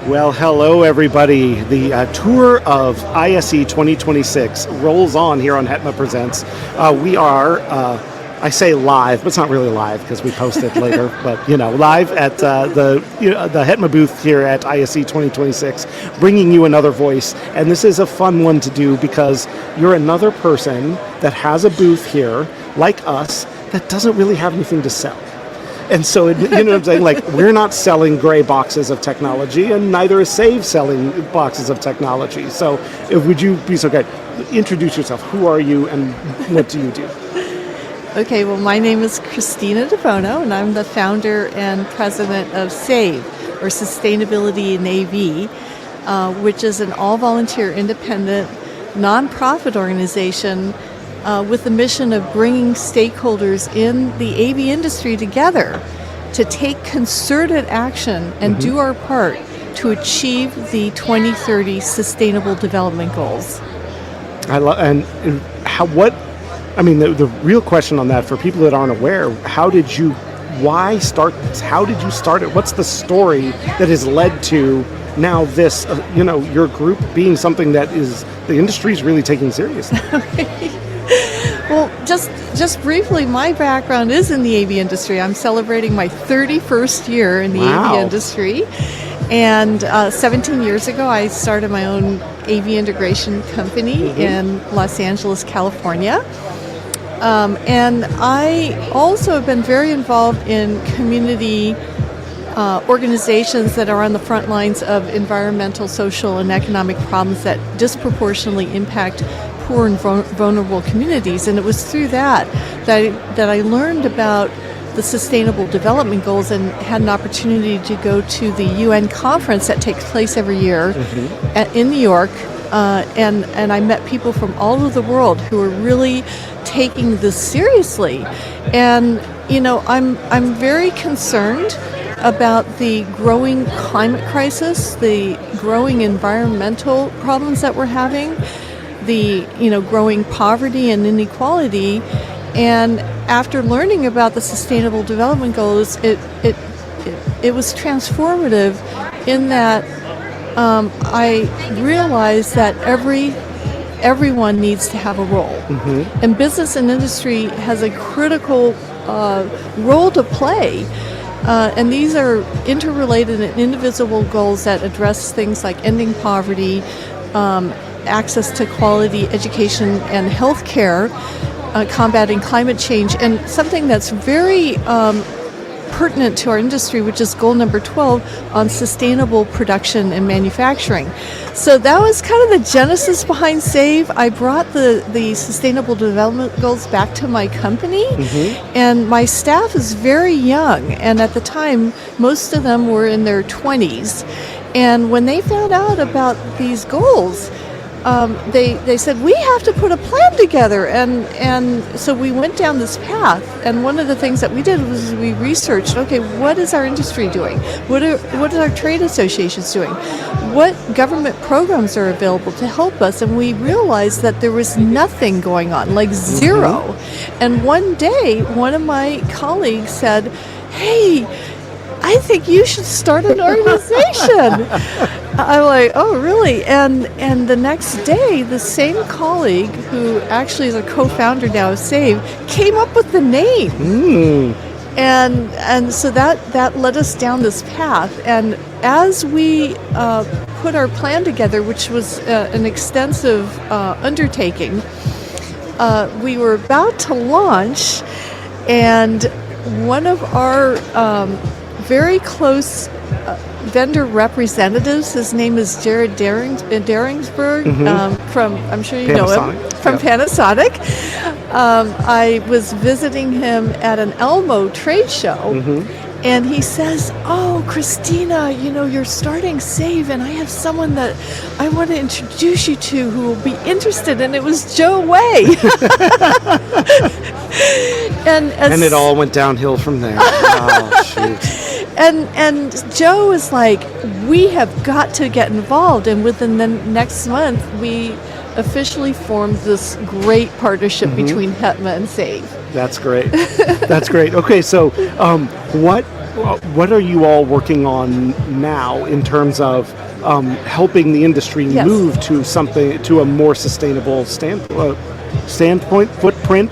Well, hello everybody. The tour of ISE 2026 rolls on here on HETMA Presents. We are, I say live, but it's not really live because we post it later, but live at the HETMA booth here at ISE 2026, bringing you another voice. And this is a fun one to do because you're another person that has a booth here, like us, that doesn't really have anything to sell. And so, you know what I'm saying? Like, we're not selling gray boxes of technology, and neither is Save selling boxes of technology. So, would you be so good? Introduce yourself. Who are you, and what do you do? Okay, well, my name is Christina De Bono, and I'm the founder and president of Save, or Sustainability in AV, which is an all-volunteer, independent, nonprofit organization with the mission of bringing stakeholders in the AV industry together to take concerted action and do our part to achieve the 2030 Sustainable Development Goals. The real question on that for people that aren't aware, how did you start it? What's the story that has led to now this, your group being something that is the industry is really taking seriously? Well, just briefly, my background is in the AV industry. I'm celebrating my 31st year in the AV industry. And 17 years ago, I started my own AV integration company in Los Angeles, California. And I also have been very involved in community organizations that are on the front lines of environmental, social, and economic problems that disproportionately impact poor and vulnerable communities. And it was through that I learned about the Sustainable Development Goals and had an opportunity to go to the UN conference that takes place every year in New York. And I met people from all over the world who are really taking this seriously. And I'm very concerned about the growing climate crisis, the growing environmental problems that we're having, the growing poverty and inequality. And after learning about the Sustainable Development Goals, it was transformative in that I realized that everyone needs to have a role, and business and industry has a critical role to play. And these are interrelated and indivisible goals that address things like ending poverty, access to quality education and health care, combating climate change, and something that's very pertinent to our industry, which is goal number 12 on sustainable production and manufacturing. So that was kind of the genesis behind Save. I brought the Sustainable Development Goals back to my company, and my staff is very young, and at the time, most of them were in their 20s. And when they found out about these goals, they said, we have to put a plan together, and so we went down this path. And one of the things that we did was we researched, okay, what is our industry doing? What are our trade associations doing? What government programs are available to help us? And we realized that there was nothing going on, like zero. And one day, one of my colleagues said, hey, I think you should start an organization. I'm like, oh, really? And the next day, the same colleague, who actually is a co-founder now of Save, came up with the name. And so that led us down this path. And as we put our plan together, which was an extensive undertaking, we were about to launch, and one of our very close vendor representatives, his name is Jared Daringsburg, from, I'm sure you know him, from Panasonic. I was visiting him at an Elmo trade show, and he says, oh, Christina, you're starting Save, and I have someone that I want to introduce you to who will be interested. And it was Joe Way. and it all went downhill from there. Oh, shoot. And Joe was like, we have got to get involved. And within the next month, we officially formed this great partnership between HETMA and Save. That's great. That's great. Okay, so what what are you all working on now in terms of helping the industry Yes. move to a more sustainable standpoint, footprint,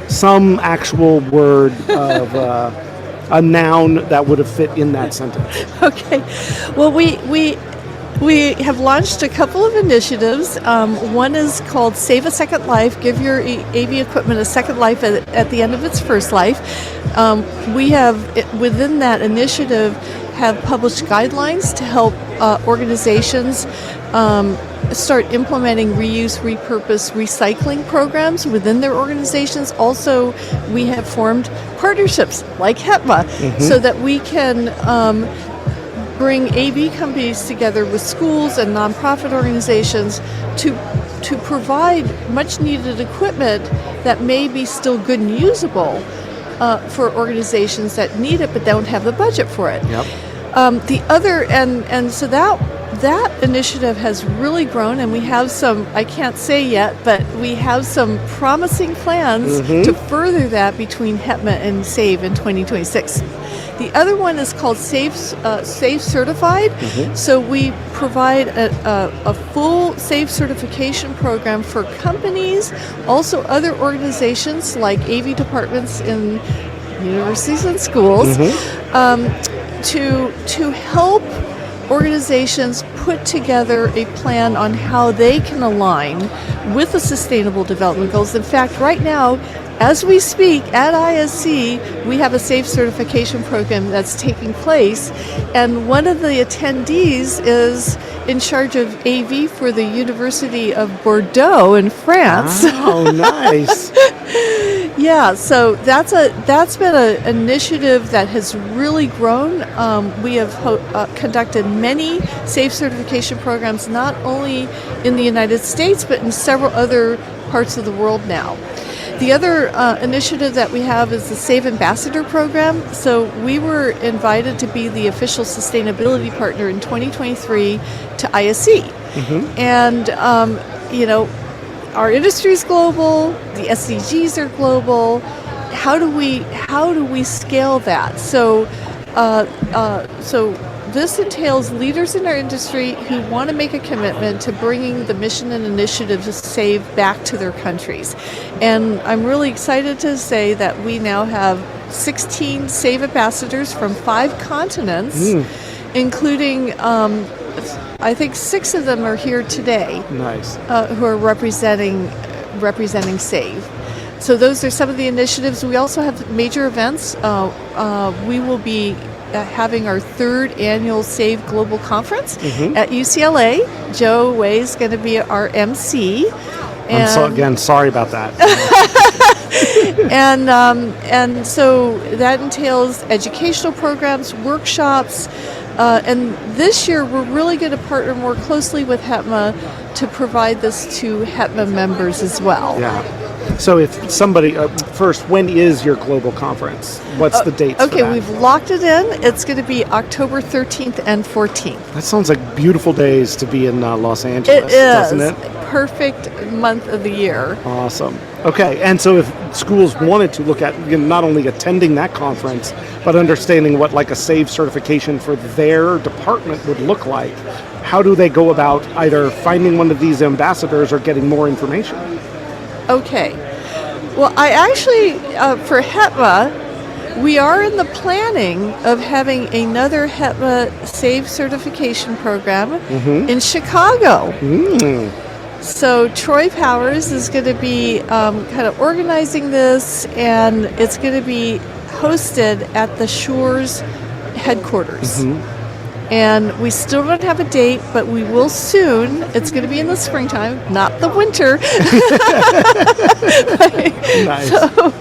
some actual word of a noun that would have fit in that sentence? Okay. Well, we have launched a couple of initiatives. One is called Save a Second Life, give your AV equipment a second life at the end of its first life. We have, within that initiative, have published guidelines to help organizations start implementing reuse, repurpose, recycling programs within their organizations. Also, we have formed partnerships like HETMA so that we can bring AV companies together with schools and nonprofit organizations to provide much needed equipment that may be still good and usable for organizations that need it but don't have the budget for it. Yep. The other, and so that initiative has really grown, and we have some, I can't say yet, but we have some promising plans to further that between HETMA and SAVE in 2026. The other one is called SAVE Certified. So we provide a full SAVE certification program for companies, also other organizations like AV departments in universities and schools, to help organizations put together a plan on how they can align with the Sustainable Development Goals. In fact, right now, as we speak at ISC, we have a SAFE certification program that's taking place, and one of the attendees is in charge of AV for the University of Bordeaux in France. Oh, nice. Yeah, so that's been an initiative that has really grown. We have conducted many SAFE certification programs, not only in the United States, but in several other parts of the world now. The other initiative that we have is the SAVE Ambassador Program. So we were invited to be the official sustainability partner in 2023 to ISC. And, our industry is global, the SDGs are global. How do we scale that? So this entails leaders in our industry who want to make a commitment to bringing the mission and initiatives of SAVE back to their countries. And I'm really excited to say that we now have 16 SAVE ambassadors from 5 continents, including I think 6 of them are here today. Nice. Who are representing SAVE. So those are some of the initiatives. We also have major events. We will be having our 3rd annual SAVE Global Conference at UCLA. Joe Way is going to be our MC. I'm sorry about that. And so that entails educational programs, workshops, and this year we're really going to partner more closely with HETMA to provide this to HETMA members as well. Yeah. So if somebody, first, when is your global conference? What's the dates for that? Okay, we've locked it in. It's going to be October 13th and 14th. That sounds like beautiful days to be in Los Angeles, It doesn't is. it? Perfect month of the year. Awesome. Okay, and so if schools wanted to look at not only attending that conference, but understanding what like a SAVE certification for their department would look like, how do they go about either finding one of these ambassadors or getting more information? Okay. Well, I actually, for HETMA, we are in the planning of having another HETMA SAVE certification program in Chicago. So Troy Powers is going to be kind of organizing this, and it's going to be hosted at the Shores headquarters. And we still don't have a date, but we will soon. It's going to be in the springtime, not the winter. Nice. So,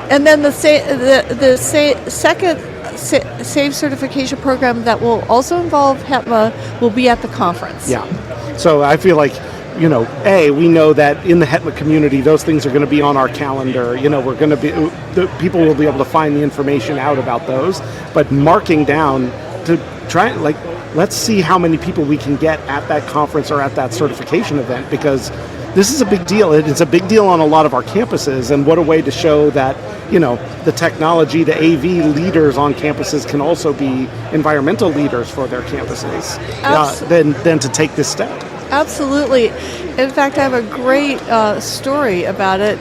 and then the second SAVE certification program that will also involve HETMA will be at the conference. Yeah. So I feel like, we know that in the HETMA community, those things are going to be on our calendar. We're going to be, the people will be able to find the information out about those, but marking down to try, let's see how many people we can get at that conference or at that certification event, because this is a big deal. It's a big deal on a lot of our campuses, and what a way to show that, the technology, the AV leaders on campuses can also be environmental leaders for their campuses, than to take this step. Absolutely. In fact, I have a great story about it.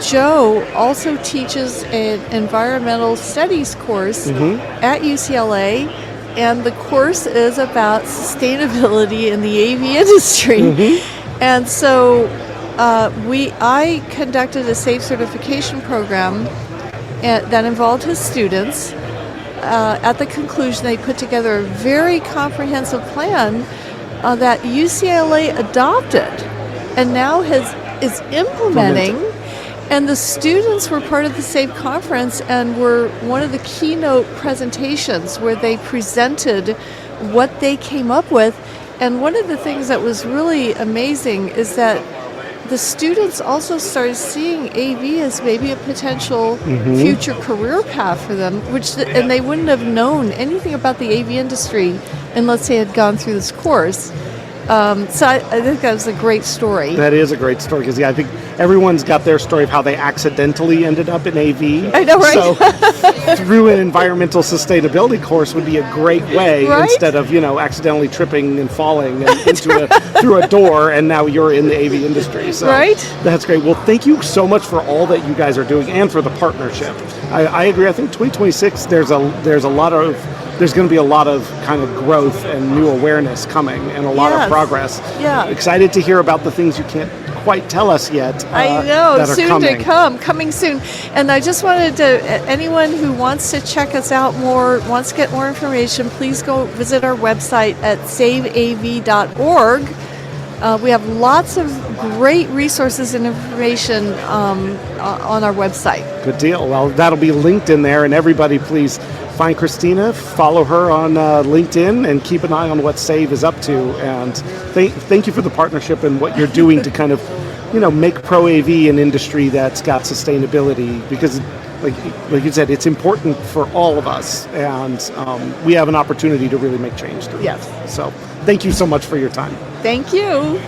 Joe also teaches an environmental studies course at UCLA, and the course is about sustainability in the AV industry. And so I conducted a SAFE certification program that involved his students. At the conclusion, they put together a very comprehensive plan that UCLA adopted and now is implementing. And the students were part of the SAFE conference and were one of the keynote presentations where they presented what they came up with. And one of the things that was really amazing is that the students also started seeing AV as maybe a potential future career path for them, and they wouldn't have known anything about the AV industry unless they had gone through this course. So I think that was a great story. That is a great story, because I think everyone's got their story of how they accidentally ended up in AV. I know, right? So through an environmental sustainability course would be a great way, instead of accidentally tripping and falling through a door, and now you're in the AV industry. So that's great. Well, thank you so much for all that you guys are doing and for the partnership. I agree. I think 2026 there's going to be a lot of kind of growth and new awareness coming, and a lot of progress. Yeah. Excited to hear about the things you can't quite tell us yet. I know, that are soon coming. Coming soon. And I just wanted to, anyone who wants to check us out more, wants to get more information, please go visit our website at saveav.org. We have lots of great resources and information on our website. Good deal. Well, that'll be linked in there, and everybody please find Christina, follow her on LinkedIn, and keep an eye on what SAVE is up to. And thank you for the partnership and what you're doing to kind of, make ProAV an industry that's got sustainability, because like you said, it's important for all of us, and we have an opportunity to really make change through it. So thank you so much for your time. Thank you.